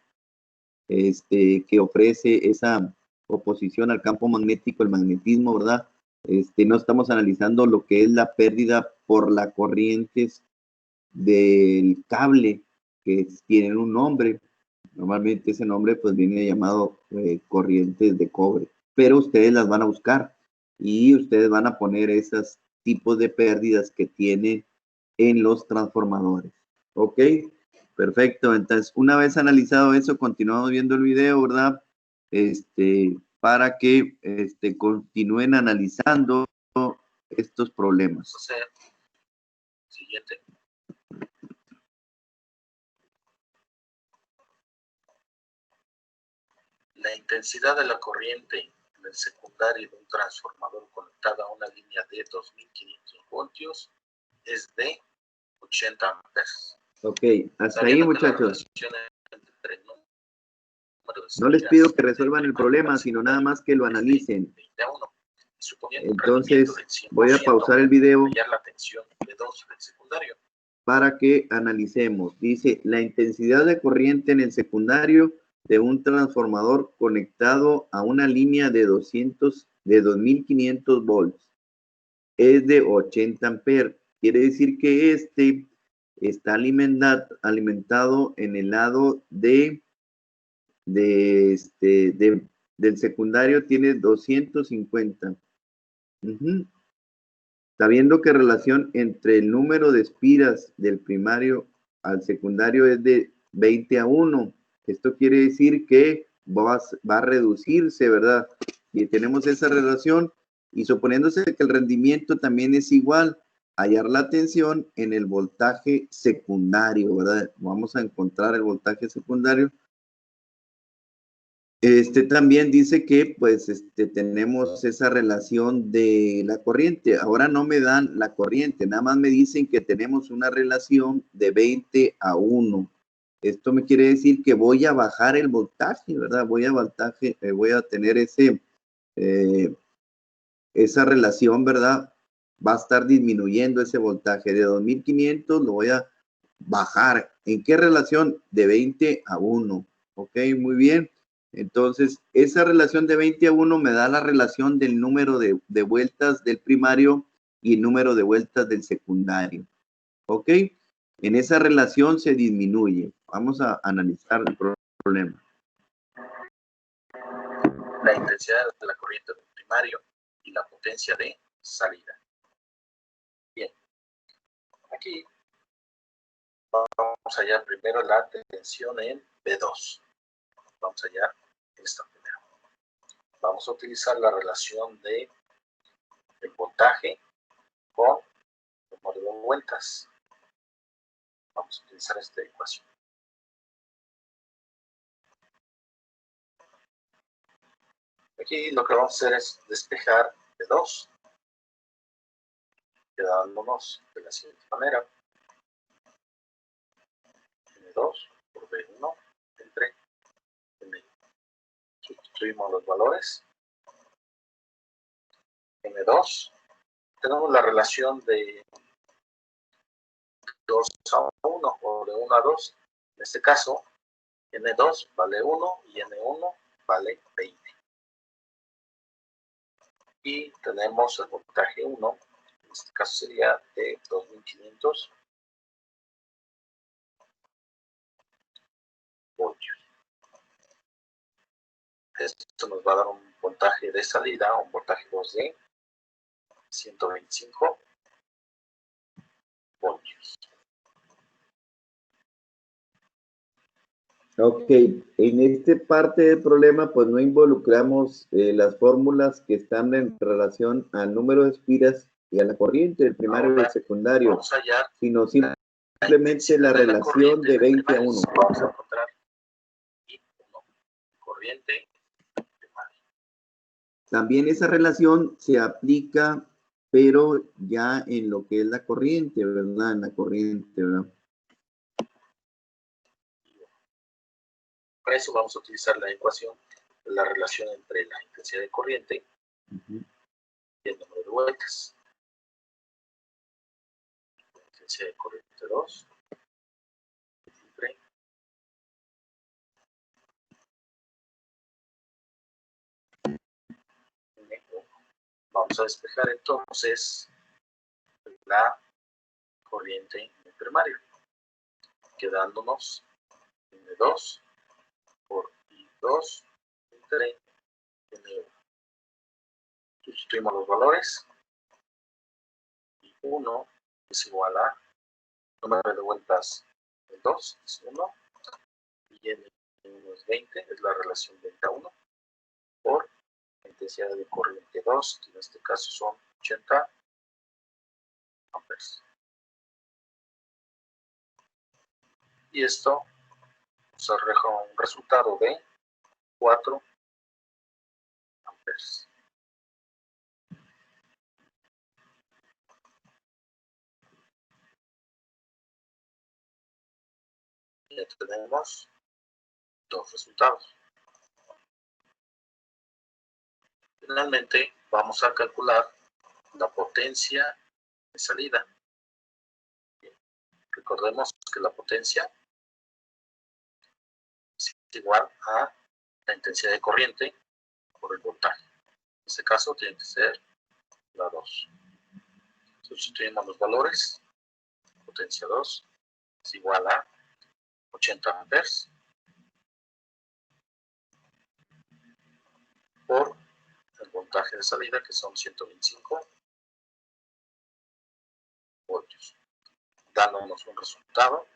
Speaker 1: que ofrece esa oposición al campo magnético, el magnetismo, ¿verdad? No estamos analizando lo que es la pérdida por las corrientes del cable, que tienen un nombre. Normalmente ese nombre pues viene llamado corrientes de cobre, pero ustedes las van a buscar y ustedes van a poner esos tipos de pérdidas que tienen en los transformadores. ¿Ok? Perfecto. Entonces, una vez analizado eso, continuamos viendo el video, ¿verdad? Para que continúen analizando estos problemas.
Speaker 5: Siguiente. La intensidad de la corriente en el secundario de un transformador conectado a una línea de 2500 voltios es de 80 amperes.
Speaker 1: Ok, hasta ahí, muchachos. No les pido que resuelvan el problema, sino nada más que lo analicen. Entonces, voy a pausar el video para que analicemos. Dice, la intensidad de corriente en el secundario de un transformador conectado a una línea de 2500 volts es de 80 amperes. Quiere decir que está alimentado en el lado del secundario, tiene 250. Sabiendo que relación entre el número de espiras del primario al secundario es de 20:1. Esto quiere decir que va a reducirse, ¿verdad? Y tenemos esa relación y suponiéndose que el rendimiento también es igual, hallar la tensión en el voltaje secundario, ¿verdad? Vamos a encontrar el voltaje secundario. También dice que pues tenemos esa relación de la corriente. Ahora no me dan la corriente, nada más me dicen que tenemos una relación de 20:1. Esto me quiere decir que voy a bajar el voltaje, ¿verdad? Voy a tener esa relación, ¿verdad? Va a estar disminuyendo ese voltaje de 2500, lo voy a bajar. ¿En qué relación? De 20:1. Ok, muy bien. Entonces, esa relación de 20:1 me da la relación del número de vueltas del primario y el número de vueltas del secundario. ¿Ok? En esa relación se disminuye. Vamos a analizar el problema.
Speaker 5: La intensidad de la corriente del primario y la potencia de salida. Bien. Aquí vamos a hallar primero la tensión en B2. Vamos a hallar esta primera. Vamos a utilizar la relación de el voltaje con el número de vueltas. Vamos a utilizar esta ecuación. Aquí lo que vamos a hacer es despejar B2, quedándonos de la siguiente manera. N2 por B1 entre N1. Sustituimos los valores. N2. Tenemos la relación de 2 a 1 o de 1 a 2. En este caso, N2 vale 1 y N1 vale 20. Y tenemos el voltaje 1, en este caso sería de 2500 voltios. Esto nos va a dar un voltaje de salida, un voltaje 2 de 125 voltios.
Speaker 1: Ok, en esta parte del problema pues no involucramos las fórmulas que están en relación al número de espiras y a la corriente del primario y del secundario,
Speaker 5: Vamos a hallar
Speaker 1: sino simplemente la relación de 20 a 1.
Speaker 5: Vamos a encontrar I1, corriente primaria.
Speaker 1: También esa relación se aplica, pero ya en lo que es la corriente, ¿verdad? En la corriente, ¿verdad?
Speaker 5: Para eso vamos a utilizar la ecuación de la relación entre la intensidad de corriente y el número de vueltas. La intensidad de corriente 2 entre N1. Vamos a despejar entonces la corriente en el primario, quedándonos N2 por I2 entre N1. Sustituimos los valores. I1 es igual a número de vueltas de 2, es 1, y N1 es 20, es la relación 20 a 1, por la intensidad de corriente 2, que en este caso son 80 amperes. Y esto nos arroja un resultado de 4 amperes. Ya tenemos dos resultados. Finalmente, vamos a calcular la potencia de salida. Bien. Recordemos que la potencia es igual a la intensidad de corriente por el voltaje. En este caso tiene que ser la 2. Sustituimos los valores. Potencia 2 es igual a 80 amperes por el voltaje de salida, que son 125 voltios, dándonos un resultado,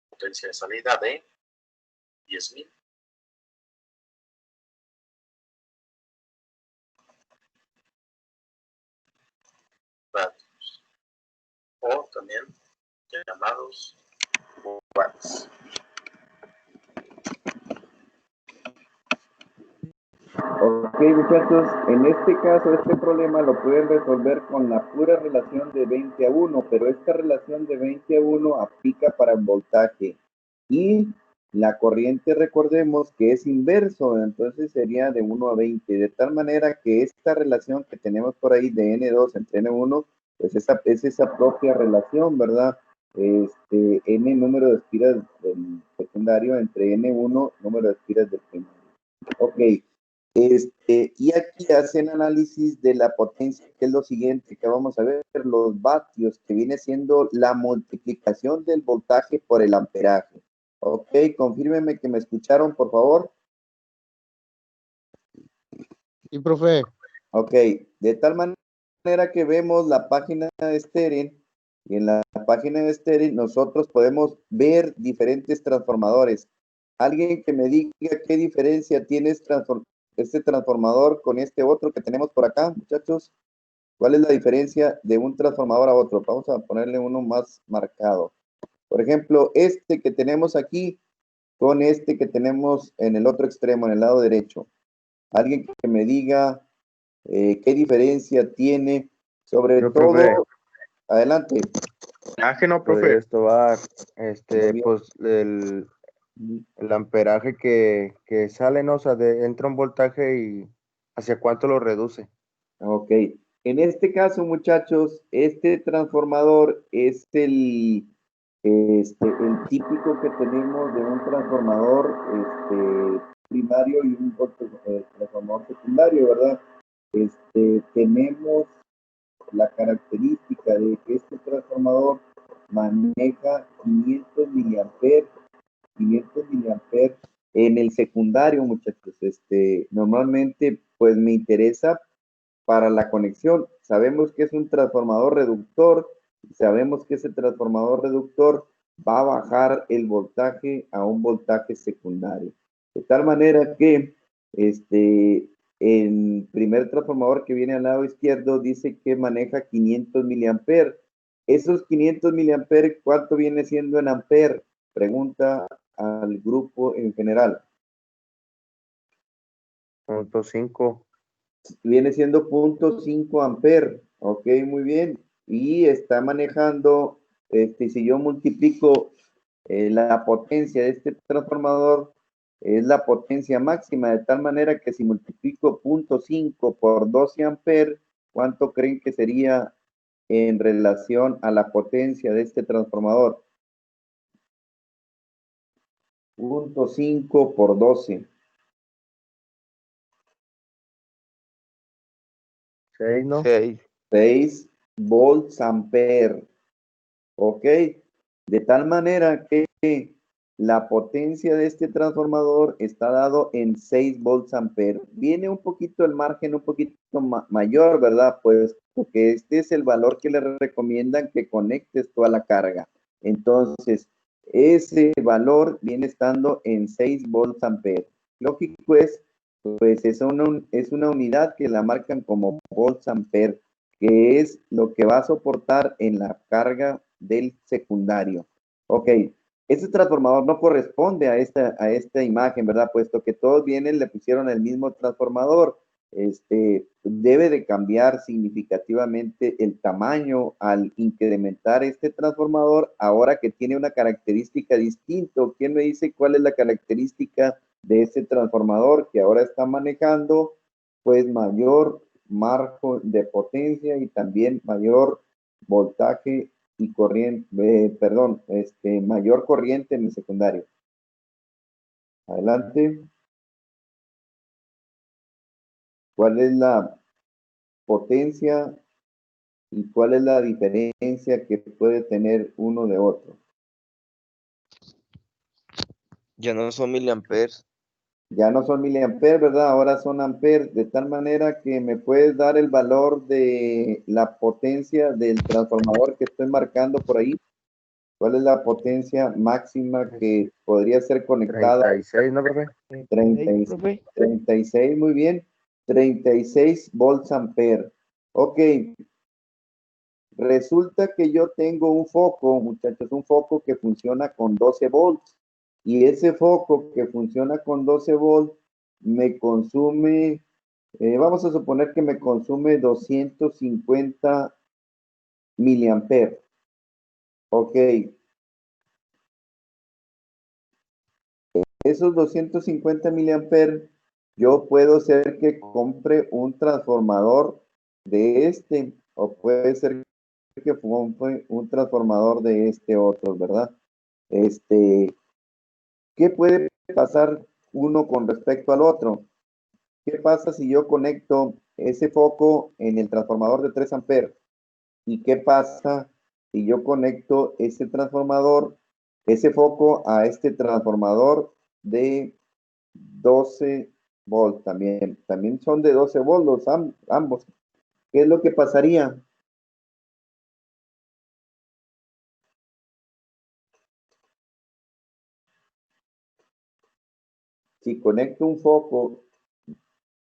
Speaker 5: potencia de salida de 10.000 vatios, o también llamados watts.
Speaker 1: Ok, muchachos, en este caso, este problema lo pueden resolver con la pura relación de 20 a 1, pero esta relación de 20 a 1 aplica para el voltaje. Y la corriente, recordemos que es inverso, entonces sería de 1 a 20, de tal manera que esta relación que tenemos por ahí de N2 entre N1, pues es esa propia relación, ¿verdad? N número de espiras del secundario entre N1 número de espiras del primario. Ok. Y aquí hacen análisis de la potencia, que es lo siguiente que vamos a ver, los vatios, que viene siendo la multiplicación del voltaje por el amperaje. Ok, confírmenme que me escucharon, por favor.
Speaker 4: Sí, profe.
Speaker 1: Ok, de tal manera que vemos la página de Steren, Y en la página de Sterling nosotros podemos ver diferentes transformadores. Alguien que me diga qué diferencia tiene este transformador con este otro que tenemos por acá, muchachos. ¿Cuál es la diferencia de un transformador a otro? Vamos a ponerle uno más marcado. Por ejemplo, este que tenemos aquí con este que tenemos en el otro extremo, en el lado derecho. Alguien que me diga qué diferencia tiene, sobre
Speaker 6: Yo,
Speaker 1: todo.
Speaker 6: profe.
Speaker 1: Adelante.
Speaker 4: Ajeno,
Speaker 6: Podría
Speaker 4: profe.
Speaker 6: esto va,
Speaker 1: Muy bien.
Speaker 6: pues el amperaje que sale, ¿no? O sea, entra un voltaje y ¿hacia cuánto lo reduce?
Speaker 1: Ok. En este caso, muchachos, este transformador es el típico que tenemos de un transformador primario y un transformador secundario, ¿verdad? Tenemos la característica de que este transformador maneja 500 miliamperes en el secundario, muchachos. Normalmente, pues me interesa para la conexión. Sabemos que es un transformador reductor, sabemos que ese transformador reductor va a bajar el voltaje a un voltaje secundario. De tal manera que el primer transformador que viene al lado izquierdo dice que maneja 500 miliamperes. Esos 500 miliamperes, ¿cuánto viene siendo en amper? Pregunta al grupo en general.
Speaker 6: 0.5.
Speaker 1: Viene siendo 0.5 amper, ok, muy bien, y está manejando, si yo multiplico la potencia de este transformador, es la potencia máxima, de tal manera que si multiplico 0.5 por 12 amper, ¿cuánto creen que sería en relación a la potencia de este transformador? 0.5 por 12.
Speaker 6: 6, ¿no?
Speaker 1: 6 volts ampere. Ok, de tal manera que la potencia de este transformador está dado en 6 volts ampere. Viene un poquito el margen un poquito mayor, ¿verdad? Pues porque este es el valor que le recomiendan que conectes toda la carga. Entonces, ese valor viene estando en 6 volts ampere. Lógico es, pues es una unidad que la marcan como volts ampere, que es lo que va a soportar en la carga del secundario. Ok, este transformador no corresponde a esta imagen, ¿verdad? Puesto que todos vienen, le pusieron el mismo transformador. Debe de cambiar significativamente el tamaño al incrementar este transformador, ahora que tiene una característica distinta. ¿Quién me dice cuál es la característica de este transformador que ahora está manejando? Pues mayor margen de potencia y también mayor voltaje y corriente, mayor corriente en el secundario. Adelante. ¿Cuál es la potencia y cuál es la diferencia que puede tener uno de otro?
Speaker 7: Ya no son miliamperes.
Speaker 1: Ya no son miliamperes, ¿verdad? Ahora son amperes, de tal manera que me puedes dar el valor de la potencia del transformador que estoy marcando por ahí. ¿Cuál es la potencia máxima que podría ser conectada?
Speaker 6: 36, ¿no, profe?
Speaker 1: 36, muy bien. 36 volts ampere. Ok. Resulta que yo tengo un foco, muchachos, un foco que funciona con 12 volts. Y ese foco que funciona con 12 volts me consume, vamos a suponer que me consume 250 miliamperes. Ok. Esos 250 miliamperes, yo puedo ser que compre un transformador de o puede ser que compre un transformador de este otro, ¿verdad? ¿Qué puede pasar uno con respecto al otro? ¿Qué pasa si yo conecto ese foco en el transformador de 3 amperes? ¿Y qué pasa si yo conecto ese foco a este transformador de 12 volts también? También son de 12 volts ambos. ¿Qué es lo que pasaría? si conecto un foco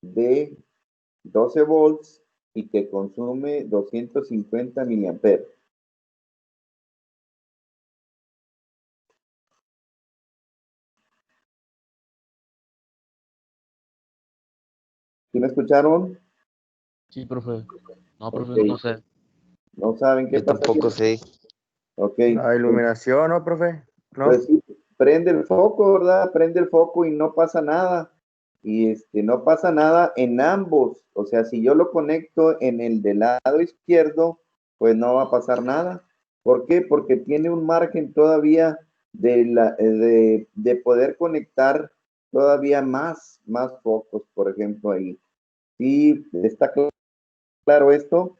Speaker 1: de 12 volts y que consume 250 miliamperes. ¿Sí me escucharon?
Speaker 2: Sí, profe. No, profe,
Speaker 1: Ok.
Speaker 2: no sé.
Speaker 1: ¿No saben qué
Speaker 7: Yo
Speaker 1: pasa?
Speaker 7: tampoco sé.
Speaker 1: Ok.
Speaker 6: La iluminación, ¿no, profe? ¿No?
Speaker 1: Pues sí, prende el foco, ¿verdad? Prende el foco y no pasa nada. Y no pasa nada en ambos. O sea, si yo lo conecto en el del lado izquierdo, pues no va a pasar nada. ¿Por qué? Porque tiene un margen todavía de poder conectar todavía más focos, por ejemplo, ahí. Sí, está claro esto.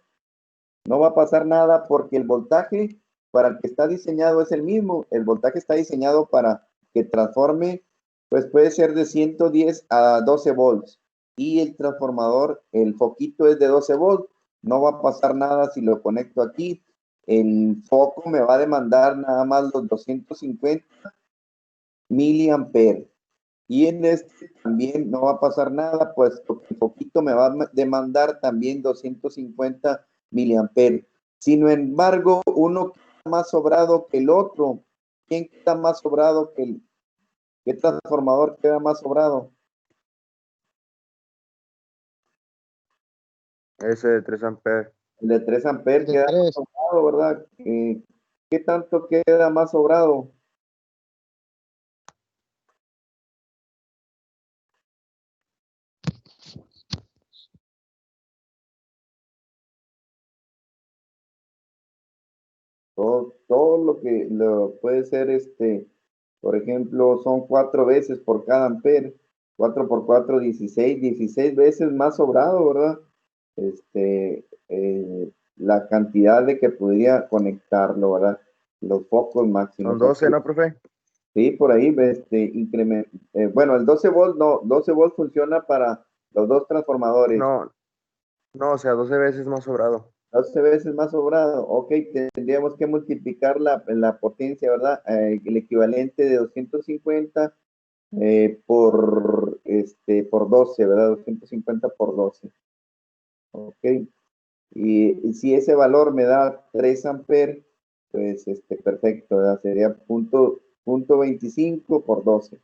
Speaker 1: No va a pasar nada porque el voltaje para el que está diseñado es el mismo. El voltaje está diseñado para que transforme, pues puede ser de 110 a 12 volts. Y el transformador, el foquito es de 12 volts. No va a pasar nada si lo conecto aquí. El foco me va a demandar nada más los 250 miliamperes. Y en este también no va a pasar nada, pues el poquito me va a demandar también 250 miliamperes. Sin embargo, uno queda más sobrado que el otro. ¿Quién queda más sobrado que el? ¿Qué transformador queda más sobrado?
Speaker 6: Ese de 3 amperes.
Speaker 1: El de 3 amperes
Speaker 4: De
Speaker 1: queda más
Speaker 4: 3.
Speaker 1: sobrado, ¿verdad? ¿Qué tanto queda más sobrado? Todo lo que puede ser, por ejemplo, son 4 veces por cada amper, 4 por 4, 16 veces más sobrado, ¿verdad? La cantidad de que podría conectarlo, ¿verdad? Los focos máximos.
Speaker 6: Son 12, ¿no, profe?
Speaker 1: Sí, por ahí, bueno, el 12 volts no, 12 volts funciona para los dos transformadores.
Speaker 6: No, o sea, 12 veces más sobrado.
Speaker 1: 12 veces más sobrado. Ok, tendríamos que multiplicar la potencia, ¿verdad? El equivalente de 250 por 12, ¿verdad? 250 por 12. Ok. Y si ese valor me da 3 amperes, pues perfecto, ¿verdad? Sería punto 25 por 12.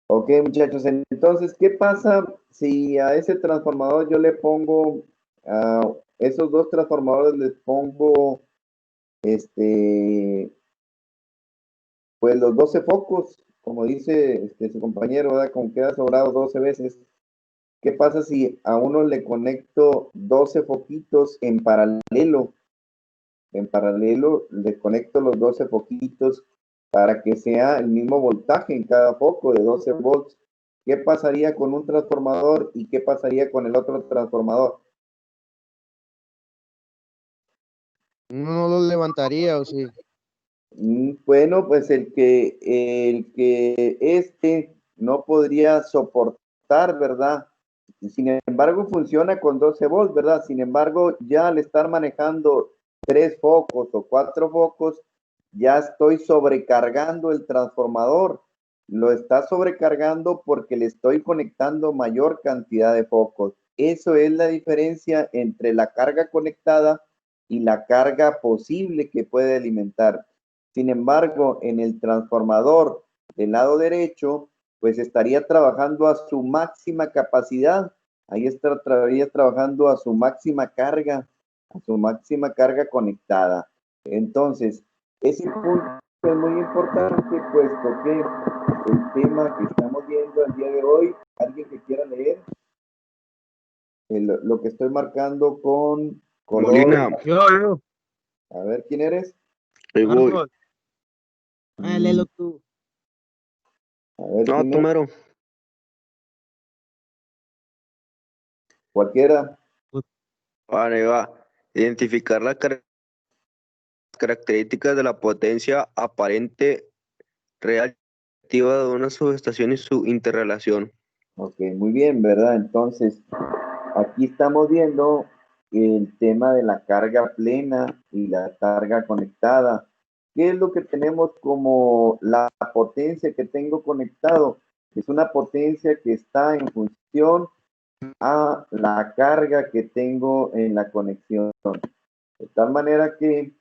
Speaker 1: Ok, muchachos, entonces, ¿qué pasa si a ese transformador yo le pongo, a esos dos transformadores les pongo, pues los 12 focos, como dice su compañero, ¿verdad? Como queda sobrado 12 veces. ¿Qué pasa si a uno le conecto 12 foquitos en paralelo? En paralelo le conecto los 12 foquitos para que sea el mismo voltaje en cada foco de 12 volts. ¿Qué pasaría con un transformador y qué pasaría con el otro transformador?
Speaker 4: No lo levantaría, ¿o sí?
Speaker 1: Bueno, pues el que no podría soportar, ¿verdad? Sin embargo, funciona con 12 volts, ¿verdad? Sin embargo, ya al estar manejando 3 focos o 4 focos, ya estoy sobrecargando el transformador. Lo está sobrecargando porque le estoy conectando mayor cantidad de focos. Eso es la diferencia entre la carga conectada y la carga posible que puede alimentar. Sin embargo, en el transformador del lado derecho, pues estaría trabajando a su máxima capacidad. Ahí estaría trabajando a su máxima carga conectada. Entonces, ese punto es muy importante, puesto que el tema que estamos viendo el día de hoy, alguien que quiera leer lo que estoy marcando con Color.
Speaker 6: Molina.
Speaker 4: Yo.
Speaker 1: A ver, ¿quién eres?
Speaker 6: Ahí voy.
Speaker 4: Árbol. Léelo tú.
Speaker 1: A ver,
Speaker 6: No,
Speaker 1: ¿quién
Speaker 6: tú
Speaker 1: es?
Speaker 6: mero.
Speaker 1: Cualquiera.
Speaker 6: Vale, va. Identificar las características de la potencia aparente real activa de una subestación y su interrelación.
Speaker 1: Ok, muy bien, ¿verdad? Entonces, aquí estamos viendo el tema de la carga plena y la carga conectada. ¿Qué es lo que tenemos como la potencia que tengo conectado? Es una potencia que está en función a la carga que tengo en la conexión. De tal manera que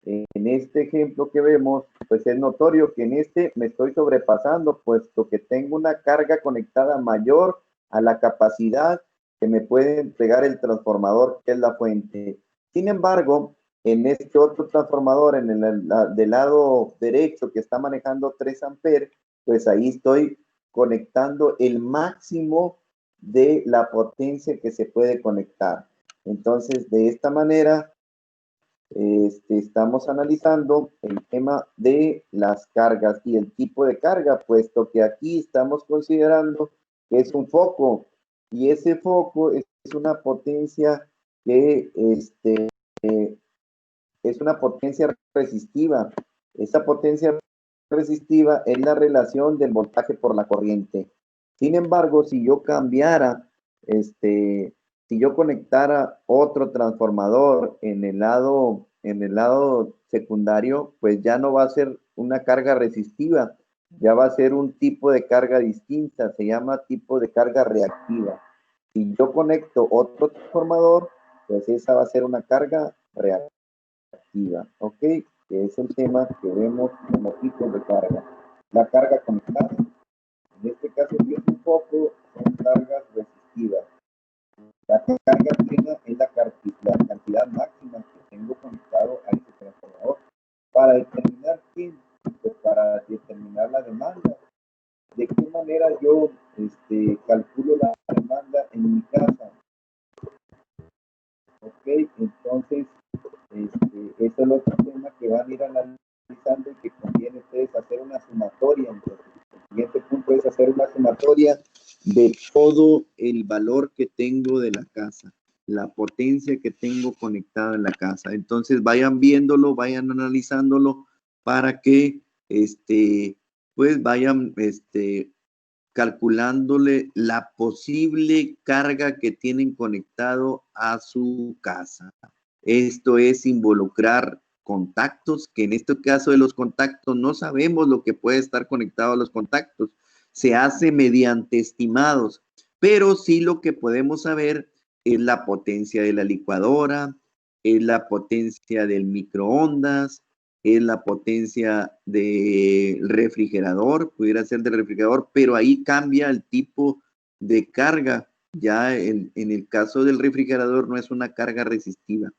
Speaker 1: en este ejemplo que vemos, pues es notorio que en este me estoy sobrepasando, puesto que tengo una carga conectada mayor a la capacidad que me puede entregar el transformador, que es la fuente. Sin embargo, en este otro transformador, en el del lado derecho, que está manejando 3 amperes, pues ahí estoy conectando el máximo de la potencia que se puede conectar. Entonces, de esta manera, estamos analizando el tema de las cargas y el tipo de carga, puesto que aquí estamos considerando que es un foco y ese foco es una potencia que es una potencia resistiva. Esa potencia resistiva es la relación del voltaje por la corriente. Sin embargo, si yo cambiara, si yo conectara otro transformador en el lado secundario, pues ya no va a ser una carga resistiva, ya va a ser un tipo de carga distinta, se llama tipo de carga reactiva. Si yo conecto otro transformador, pues esa va a ser una carga reactiva, ¿ok? Que es el tema que vemos como tipos de carga. La carga conectada, en este caso si es un foco, son cargas resistivas. La carga plena es la cantidad máxima que tengo conectado a este transformador. Para determinar quién, pues para determinar la demanda. ¿De qué manera yo calculo la demanda en mi casa? Ok, entonces, eso es otro tema que van a ir analizando y que conviene ustedes hacer una sumatoria. Entonces, el siguiente punto es hacer una sumatoria de todo el valor que tengo de la casa, la potencia que tengo conectada en la casa. Entonces, vayan viéndolo, vayan analizándolo para que, pues vayan, calculándole la posible carga que tienen conectado a su casa. Esto es involucrar contactos, que en este caso de los contactos no sabemos lo que puede estar conectado a los contactos. Se hace mediante estimados, pero sí lo que podemos saber es la potencia de la licuadora, es la potencia del microondas, es la potencia del refrigerador, pudiera ser del refrigerador, pero ahí cambia el tipo de carga. Ya en el caso del refrigerador no es una carga resistiva.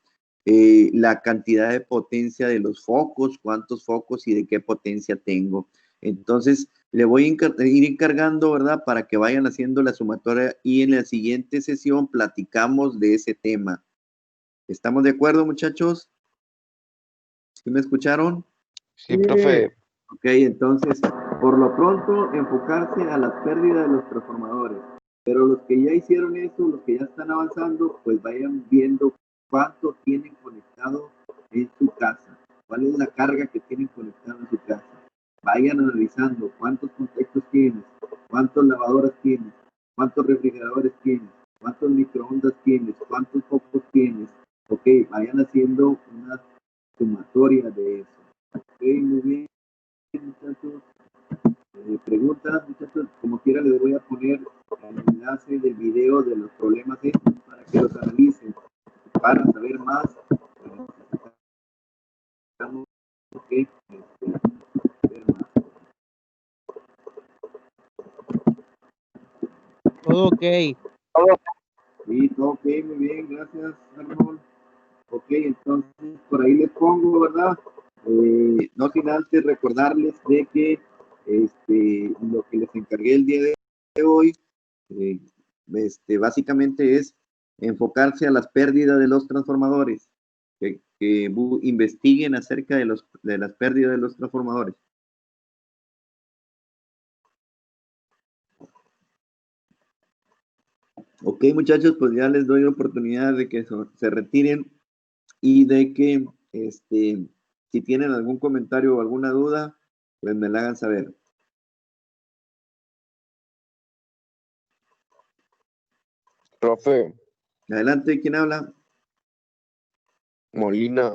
Speaker 1: La cantidad de potencia de los focos, cuántos focos y de qué potencia tengo. Entonces, le voy a ir encargando, ¿verdad? Para que vayan haciendo la sumatoria y en la siguiente sesión platicamos de ese tema. ¿Estamos de acuerdo, muchachos? ¿Sí me escucharon?
Speaker 7: Sí, profe.
Speaker 1: Ok, entonces, por lo pronto, enfocarse a las pérdidas de los transformadores. Pero los que ya hicieron eso, los que ya están avanzando, pues vayan viendo cuánto tienen conectado en su casa. ¿Cuál es la carga que tienen conectado en su casa? Vayan analizando cuántos contactos tienes, cuántas lavadoras tienes, cuántos refrigeradores tienes, cuántos microondas tienes, cuántos focos tienes. Ok, vayan haciendo una sumatoria de eso. Ok, muy bien, muchachos. Preguntas, muchachos, como quiera les voy a poner el enlace del video de los problemas estos para que los analicen, para saber más. Que, ver más.
Speaker 4: Todo ok.
Speaker 1: Sí, todo ok, muy bien, gracias, Arnold. Ok, entonces por ahí les pongo, ¿verdad? No sin antes recordarles de que lo que les encargué el día de hoy, básicamente es enfocarse a las pérdidas de los transformadores, que investiguen acerca de las pérdidas de los transformadores. Ok, muchachos, pues ya les doy la oportunidad de que se retiren y de que, si tienen algún comentario o alguna duda, pues me la hagan saber.
Speaker 6: Profe,
Speaker 1: Adelante, ¿quién habla?
Speaker 6: Molina,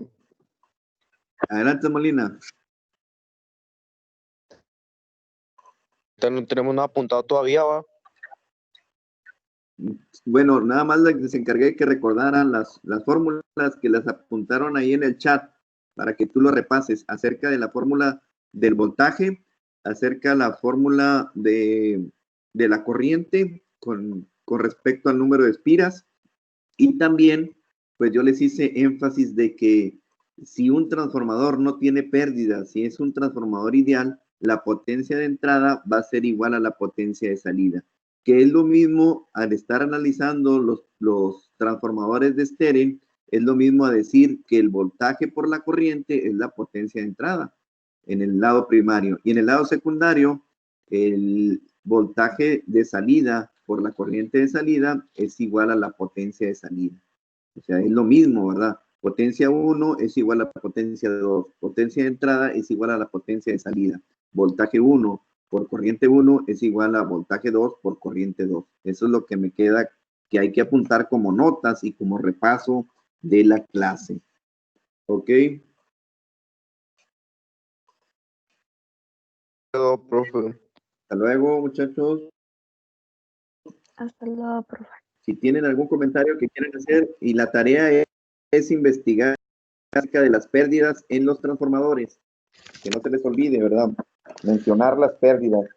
Speaker 1: Adelante, Molina.
Speaker 6: no tenemos nada apuntado todavía, ¿va?
Speaker 1: Bueno, nada más les encargué que recordaran las fórmulas que las apuntaron ahí en el chat para que tú lo repases acerca de la fórmula del voltaje, acerca de la fórmula de la corriente con respecto al número de espiras, y también pues yo les hice énfasis de que si un transformador no tiene pérdidas, si es un transformador ideal, la potencia de entrada va a ser igual a la potencia de salida, que es lo mismo al estar analizando los transformadores de Steren, es lo mismo a decir que el voltaje por la corriente es la potencia de entrada en el lado primario, y en el lado secundario el voltaje de salida por la corriente de salida es igual a la potencia de salida. O sea, es lo mismo, ¿verdad? Potencia 1 es igual a la potencia 2. Potencia de entrada es igual a la potencia de salida. Voltaje 1 por corriente 1 es igual a voltaje 2 por corriente 2. Eso es lo que me queda, que hay que apuntar como notas y como repaso de la clase. ¿Ok?
Speaker 6: Profe.
Speaker 1: Hasta luego, muchachos.
Speaker 3: Hasta luego, profe.
Speaker 1: Si tienen algún comentario que quieran hacer, y la tarea es investigar acerca de las pérdidas en los transformadores. Que no se les olvide, ¿verdad? Mencionar las pérdidas.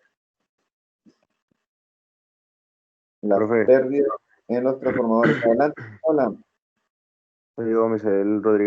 Speaker 1: Las
Speaker 6: Profe.
Speaker 1: pérdidas en los transformadores. Adelante, hola.
Speaker 6: Soy yo, Misael Rodríguez.